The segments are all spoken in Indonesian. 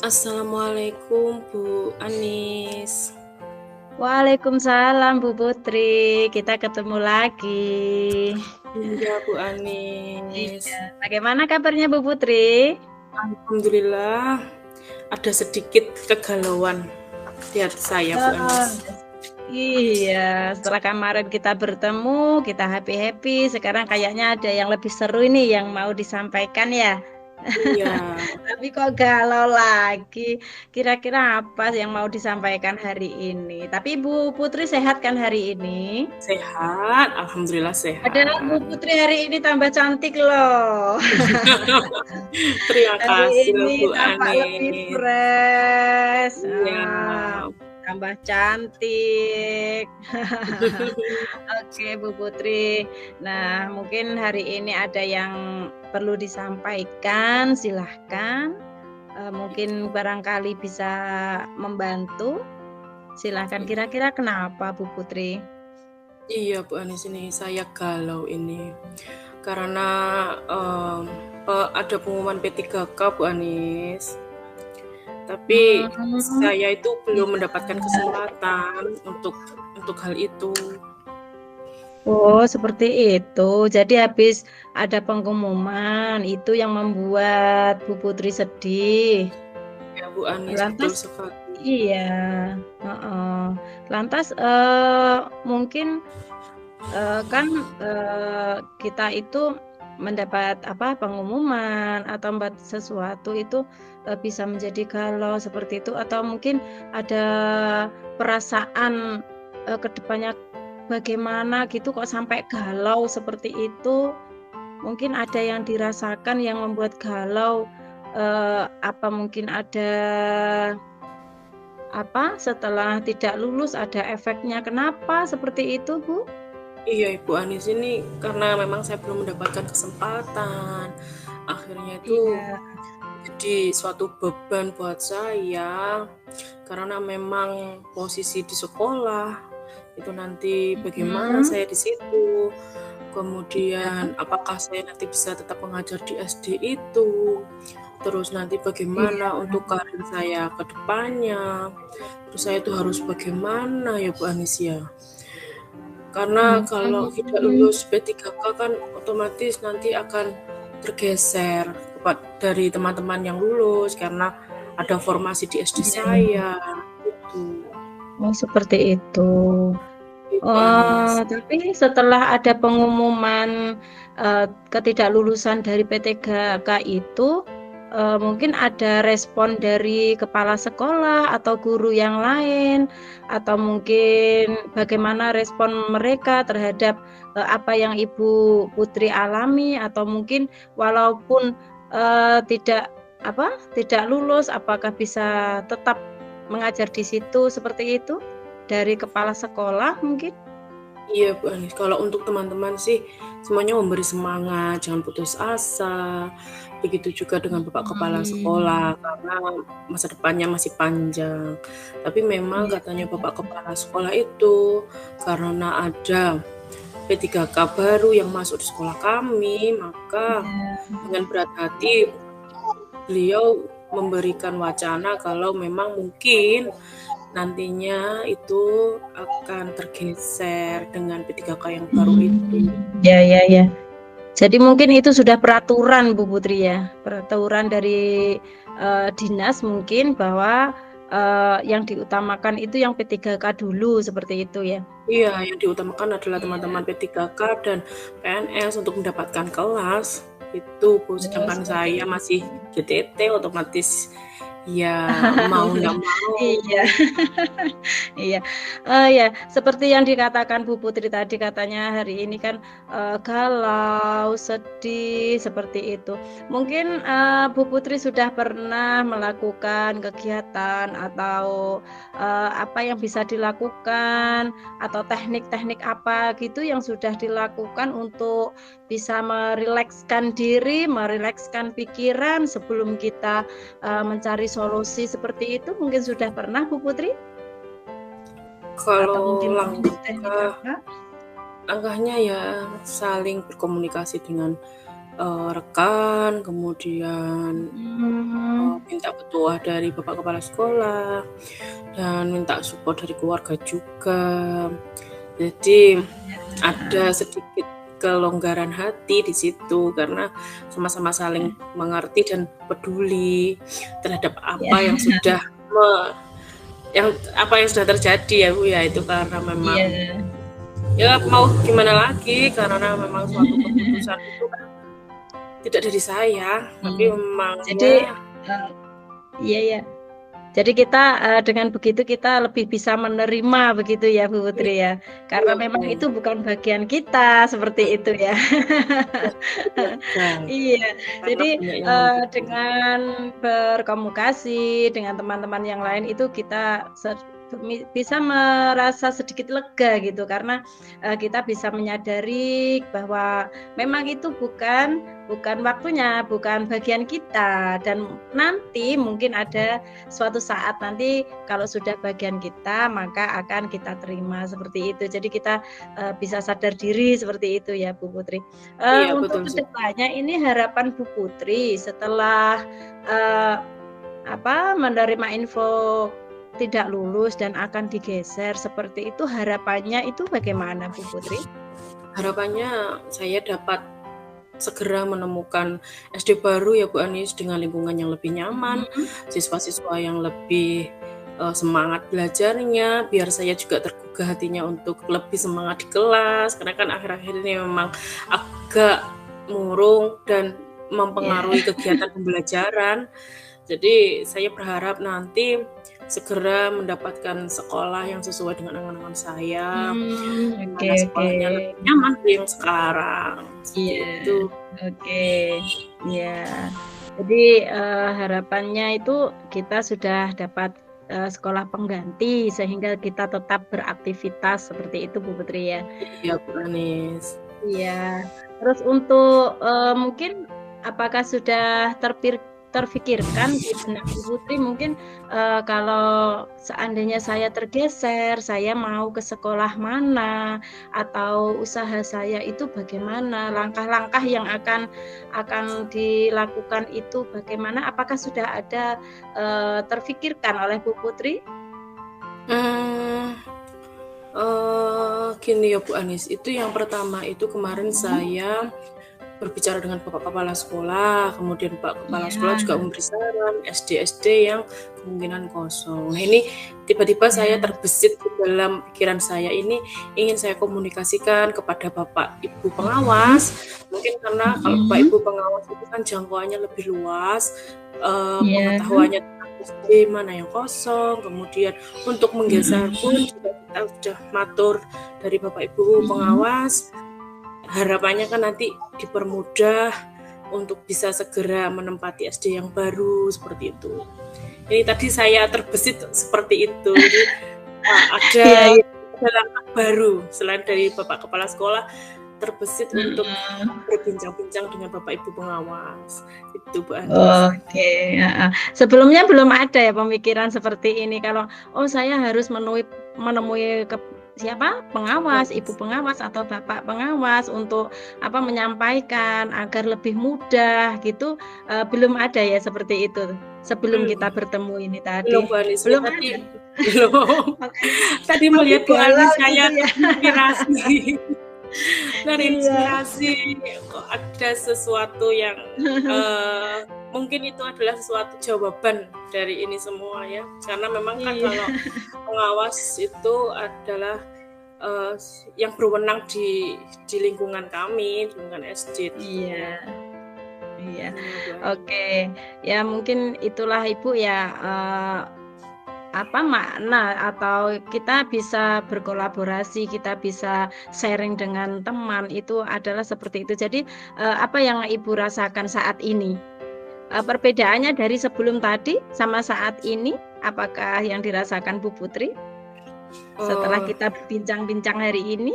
Assalamualaikum Bu Anis. Waalaikumsalam Bu Putri, kita ketemu lagi. Iya Bu Anis. Iya, bagaimana kabarnya Bu Putri? Alhamdulillah ada sedikit kegalauan di hati saya Bu Oh, Anis. iya, setelah kemarin kita bertemu, kita happy-happy, sekarang kayaknya ada yang lebih seru ini yang mau disampaikan ya. Iya, Tapi kok galau lagi? Kira-kira apa yang mau disampaikan hari ini? Tapi Bu Putri sehat kan hari ini? sehat. Alhamdulillah Padahal Bu sehat. Putri hari ini tambah cantik loh. Terima Hari kasih loh ini Bu tampak lebih Anis. fresh, Iya. tambah cantik. Oke, Bu Putri. Nah, mungkin hari ini ada yang perlu disampaikan, silahkan. Mungkin barangkali bisa membantu. Silahkan, kira-kira kenapa Bu Putri? Iya Bu Anis, ini saya galau ini karena ada pengumuman P3K Bu Anis. Tapi saya itu belum mendapatkan kesempatan untuk hal itu. Oh, seperti itu. Jadi habis ada pengumuman, itu yang membuat Bu Putri sedih. Ya Bu Anis, betul Lantas, sekali. iya. Heeh. Lantas mungkin kan kita itu mendapat pengumuman atau membuat sesuatu itu bisa menjadi galau seperti itu, atau mungkin ada perasaan kedepannya bagaimana gitu kok sampai galau seperti itu. Mungkin ada yang dirasakan yang membuat galau, apa mungkin ada setelah tidak lulus ada efeknya. Kenapa seperti itu, Bu? Iya Ibu Anis, ini karena memang saya belum mendapatkan kesempatan. Akhirnya itu Iya. jadi suatu beban buat saya karena memang posisi di sekolah itu nanti bagaimana saya di situ. Kemudian apakah saya nanti bisa tetap mengajar di SD itu, terus nanti bagaimana untuk karir saya ke depannya, terus saya itu harus bagaimana ya Bu Anis ya. Karena kalau tidak lulus P3K kan otomatis nanti akan tergeser dari teman-teman yang lulus karena ada formasi di SD saya gitu. Oh, seperti itu. Ibu Anis. Tapi setelah ada pengumuman ketidaklulusan dari P3K itu, mungkin ada respon dari kepala sekolah atau guru yang lain, atau mungkin bagaimana respon mereka terhadap apa yang Ibu Putri alami, atau mungkin walaupun tidak lulus, apakah bisa tetap mengajar di situ seperti itu? Dari kepala sekolah mungkin? Iya Bu Anis, kalau untuk teman-teman sih semuanya memberi semangat, jangan putus asa. Begitu juga dengan Bapak Kepala Sekolah karena masa depannya masih panjang. Tapi memang katanya Bapak Kepala Sekolah itu karena ada P3K baru yang masuk di sekolah kami, maka dengan berat hati beliau memberikan wacana kalau memang mungkin nantinya itu akan tergeser dengan P3K yang baru itu. Ya. Jadi mungkin itu sudah peraturan Bu Putri ya, peraturan dari dinas mungkin bahwa yang diutamakan itu yang P3K dulu seperti itu ya. Iya, yang diutamakan adalah teman-teman P3K dan PNS untuk mendapatkan kelas itu, Bu. Sedangkan saya masih GTT, otomatis ya mau nggak mau. Iya. Iya. Ya, seperti yang dikatakan Bu Putri tadi, katanya hari ini kan galau, sedih seperti itu. Mungkin Bu Putri sudah pernah melakukan kegiatan atau apa yang bisa dilakukan, atau teknik-teknik apa gitu yang sudah dilakukan untuk bisa merilekskan diri, merilekskan pikiran sebelum kita mencari solusi seperti itu. Mungkin sudah pernah Bu Putri? Kalau langkahnya ya saling berkomunikasi dengan rekan, kemudian minta petua dari Bapak Kepala Sekolah, dan minta support dari keluarga juga. Jadi ada sedikit kelonggaran hati di situ karena sama-sama saling mengerti dan peduli terhadap apa yang sudah terjadi ya Bu ya. Itu karena memang ya mau gimana lagi, karena memang suatu keputusan itu kan tidak dari saya, tapi memang jadi iya. Jadi kita dengan begitu kita lebih bisa menerima begitu ya Bu Putri ya. Karena memang itu bukan bagian kita seperti itu ya. Iya. Jadi dengan berkomunikasi dengan teman-teman yang lain itu kita bisa merasa sedikit lega gitu, karena kita bisa menyadari bahwa memang itu bukan waktunya, bukan bagian kita, dan nanti mungkin ada suatu saat nanti kalau sudah bagian kita maka akan kita terima seperti itu. Jadi kita bisa sadar diri seperti itu ya Bu Putri. Untuk kedepannya ini harapan Bu Putri setelah menerima info tidak lulus dan akan digeser seperti itu, harapannya itu bagaimana Bu Putri? Harapannya saya dapat segera menemukan SD baru ya Bu Anis, dengan lingkungan yang lebih nyaman, siswa-siswa yang lebih semangat belajarnya, biar saya juga tergugah hatinya untuk lebih semangat di kelas, karena kan akhir-akhir ini memang agak murung dan mempengaruhi kegiatan pembelajaran. Jadi saya berharap nanti segera mendapatkan sekolah yang sesuai dengan angan-angan saya, mana sekolahnya lebih nyaman dari yang sekarang. Gitu. Jadi harapannya itu kita sudah dapat sekolah pengganti sehingga kita tetap beraktivitas seperti itu Bu Putri ya. Iya Bu Anis. Iya. Terus untuk mungkin apakah sudah terfikirkan di benak Bu Putri mungkin kalau seandainya saya tergeser, saya mau ke sekolah mana, atau usaha saya itu bagaimana, langkah-langkah yang akan dilakukan itu bagaimana, apakah sudah ada terfikirkan oleh Bu Putri? Gini ya Bu Anis, itu yang pertama itu kemarin saya berbicara dengan Bapak Kepala Sekolah, kemudian Pak Kepala Sekolah juga memberi saran SD-SD yang kemungkinan kosong. Nah ini tiba-tiba saya terbesit di dalam pikiran saya, ini ingin saya komunikasikan kepada Bapak Ibu pengawas, mungkin karena kalau Bapak Ibu pengawas itu kan jangkauannya lebih luas, pengetahuannya tentang SD mana yang kosong, kemudian untuk menggeser pun juga kita sudah matur dari Bapak Ibu pengawas. Harapannya kan nanti dipermudah untuk bisa segera menempati SD yang baru seperti itu. Ini tadi saya terbesit seperti itu. Jadi ada langkah baru selain dari Bapak Kepala Sekolah, terbesit untuk berbincang-bincang dengan Bapak Ibu pengawas. Itu Bu Anis. Sebelumnya belum ada ya pemikiran seperti ini, kalau saya harus menemui pengawas, ibu pengawas atau bapak pengawas untuk menyampaikan agar lebih mudah gitu, belum ada ya seperti itu sebelum kita bertemu ini tadi. Belum ada. Tadi melihat Bu Anis saya terinspirasi. Terinspirasi kok ada sesuatu yang mungkin itu adalah sesuatu jawaban dari ini semua ya, karena memang kan kalau pengawas itu adalah yang berwenang di lingkungan kami, di lingkungan SD. Iya. Oke. Ya mungkin itulah Ibu ya, makna atau kita bisa berkolaborasi, kita bisa sharing dengan teman, itu adalah seperti itu. Jadi apa yang Ibu rasakan saat ini? Perbedaannya dari sebelum tadi sama saat ini, apakah yang dirasakan Bu Putri setelah kita bincang-bincang hari ini?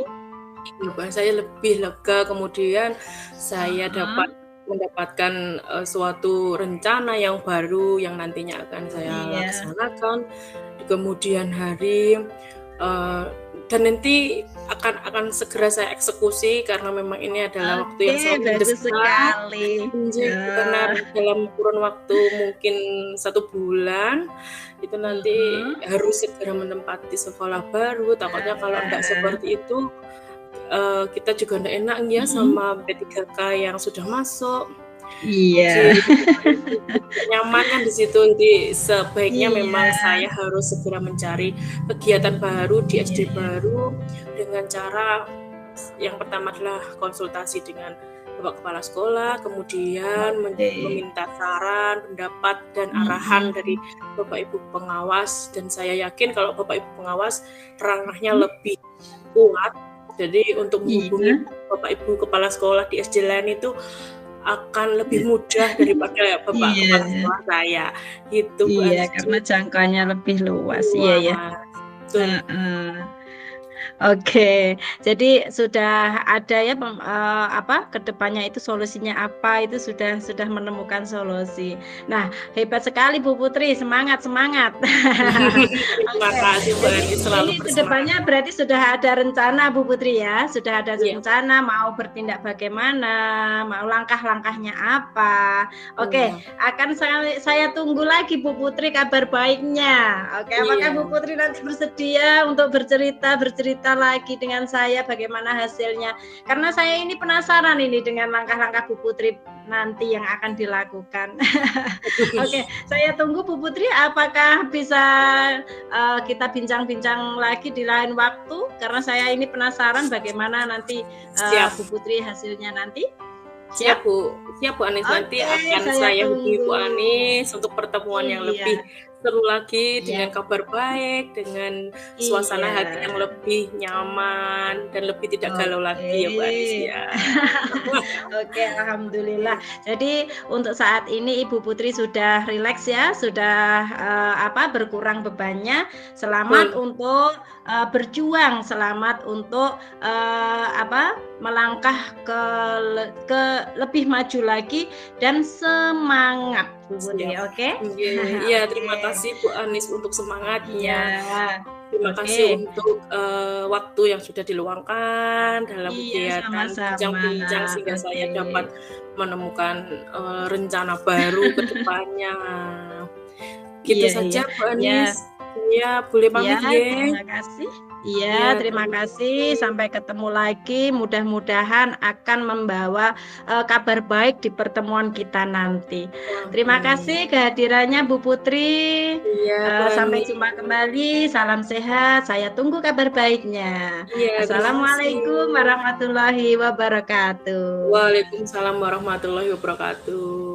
Saya lebih lega, kemudian saya dapat mendapatkan suatu rencana yang baru yang nantinya akan saya laksanakan di kemudian hari, dan nanti akan segera saya eksekusi karena memang ini adalah waktu yang Oke, sangat bagus mendesak. sekali. Karena dalam kurun waktu mungkin 1 bulan itu nanti harus segera menempati sekolah baru. Takutnya kalau enggak seperti itu kita juga enggak enak ya sama P3K yang sudah masuk. Iya. Nyaman kan di situ. Jadi sebaiknya memang saya harus segera mencari kegiatan baru di SD baru dengan cara yang pertama adalah konsultasi dengan Bapak Kepala Sekolah, kemudian meminta saran, pendapat, dan arahan dari Bapak Ibu pengawas. Dan saya yakin kalau Bapak Ibu pengawas ranahnya lebih kuat, jadi untuk menghubungi Bapak Ibu Kepala Sekolah di SD lain itu akan lebih mudah daripada Bapak Kepala Sekolah saya. Gitu, Bu. Iya, karena jangkauannya lebih luas. Iya ya. Oke, jadi sudah ada ya kedepannya itu solusinya apa, itu sudah menemukan solusi. Nah, hebat sekali Bu Putri, semangat. Terima kasih Bu Anis, selalu bersemangat. Kedepannya berarti sudah ada rencana Bu Putri ya, sudah ada rencana mau bertindak bagaimana, mau langkah-langkahnya apa. Oke, akan saya tunggu lagi Bu Putri kabar baiknya. Oke, apakah Bu Putri nanti bersedia untuk bercerita lagi dengan saya bagaimana hasilnya, karena saya ini penasaran ini dengan langkah-langkah Bu Putri nanti yang akan dilakukan. Oke, saya tunggu Bu Putri, apakah bisa kita bincang-bincang lagi di lain waktu, karena saya ini penasaran bagaimana nanti Bu Putri hasilnya nanti. Siap Bu Anis, nanti akan saya hubungi Bu Anis untuk pertemuan yang lebih seru lagi dengan kabar baik, dengan suasana hati yang lebih nyaman dan lebih tidak galau lagi ya Bu Anis ya. Oke, alhamdulillah. Jadi untuk saat ini Ibu Putri sudah rileks ya, sudah berkurang bebannya. Selamat untuk berjuang, selamat untuk melangkah ke lebih maju lagi dan semangat Bu Putri. Oke? Iya, terima kasih Bu Anis untuk semangatnya. Terima kasih untuk waktu yang sudah diluangkan dalam kegiatan bincang-bincang sehingga saya dapat menemukan rencana baru ke depannya. Gitu saja Bu Anis. Ya, boleh pamit ya. Terima kasih. Iya, terima kasih. Sampai ketemu lagi. Mudah-mudahan akan membawa kabar baik di pertemuan kita nanti. Terima kasih kehadirannya Bu Putri. Sampai jumpa kembali. Salam sehat. Saya tunggu kabar baiknya. Assalamualaikum warahmatullahi wabarakatuh. Waalaikumsalam warahmatullahi wabarakatuh.